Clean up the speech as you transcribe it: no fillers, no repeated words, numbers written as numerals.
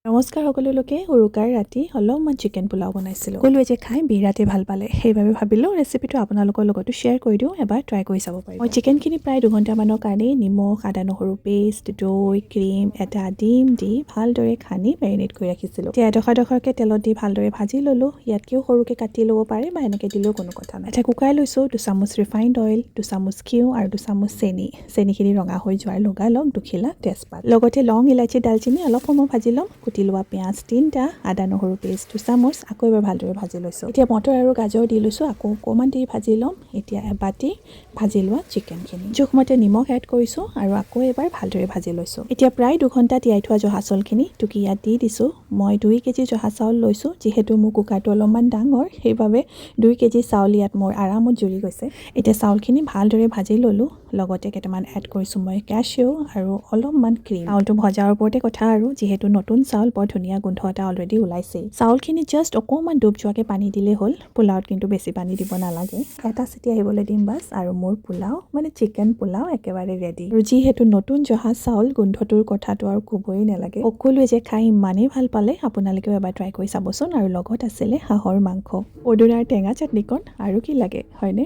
নমস্কাৰ সকলোকে উৰুকাৰ ৰাতি অলপমান চিকেন পোলাও বনাইছিলোঁ। সকলোৱে যে খাই বিৰাটেই ভাল পালে, সেইবাবে ভাবিলোঁ ৰেচিপিটো আপোনালোকৰ লগতো শ্বেয়াৰ কৰি দিওঁ, এবাৰ ট্ৰাই কৰি চাব পাৰিব। মই চিকেনখিনি প্ৰায় 2 ঘণ্টামানৰ কাৰণে নিমখ, আদা নহৰু পেষ্ট, দৈ, ক্ৰীম, এটা ডিম দি ভালদৰে সানি মেৰিনেট কৰি ৰাখিছিলোঁ। এতিয়া এডোখৰকৈ তেলত দি ভালদৰে ভাজি ল'লোঁ। ইয়াতকৈও সৰুকৈ কাটি ল'ব পাৰে বা এনেকৈ দিলেও কোনো কথা নাই। এটা কুকাৰ লৈছোঁ, 2 চামুচ ৰিফাইণ্ড অইল, 2 চামুচ ঘিউ আৰু 2 চামুচ চেনি। চেনিখিনি ৰঙা হৈ যোৱাৰ লগাই লগ দুখিলা তেজপাত, লগতে লং, ইলাচি, দালচিনি অলপ সময় ভাজি ল'ম। কুটি লোৱা পিঁয়াজ 3টা, আদা নহৰু পেষ্ট 2 চামুচ, আকৌ এবাৰ ভালদৰে ভাজি লৈছোঁ। এতিয়া মটৰ আৰু গাজৰ দি লৈছোঁ, আকৌ অকণমান দেৰি ভাজি ল'ম। এতিয়া এবাটি ভাজি লোৱা চিকেনখিনি জোখমতে নিমখ এড কৰিছোঁ আৰু আকৌ এবাৰ ভালদৰে ভাজি লৈছোঁ। এতিয়া প্ৰায় 2 ঘণ্টা তিয়াই থোৱা জহা চাউলখিনি টুকি ইয়াত দি দিছোঁ। মই 2 কেজি জহা চাউল লৈছোঁ, যিহেতু মোৰ কুকাৰটো অলপমান ডাঙৰ, সেইবাবে 2 কেজি চাউল ইয়াত মোৰ আৰামত জুৰি গৈছে। এতিয়া চাউলখিনি ভালদৰে ভাজি ল'লোঁ, লগতে কেইটামান এড কৰিছোঁ মই কেচিউ আৰু অলপমান ক্ৰীম। চাউলটো ভজাৰ ওপৰতে কথা আৰু, যিহেতু নতুন চাউল বৰ ধুনীয়া গোন্ধ এটা অলৰেডি ওলাইছেই। চাউলখিনি জাষ্ট অকণমান ডুব যোৱাকৈ পানী দিলেই হ'ল। পোলাওত কিন্তু বেছি পানী দিব নালাগে, এটা চিটি আহিবলৈ দিম বাছ, আৰু মোৰ পোলাও মানে চিকেন পোলাও একেবাৰে ৰেডি। আৰু যিহেতু নতুন জহা চাউল, গোন্ধটোৰ কথাটো আৰু ক'বই নালাগে। সকলোৱে যে খাই ইমানেই ভাল পালে, আপোনালোকেও এবাৰ ট্ৰাই কৰি চাবচোন। আৰু লগত আছিলে হাঁহৰ মাংস, পদুনাৰ টেঙা চাটনিকণ, আৰু কি লাগে হয়নে?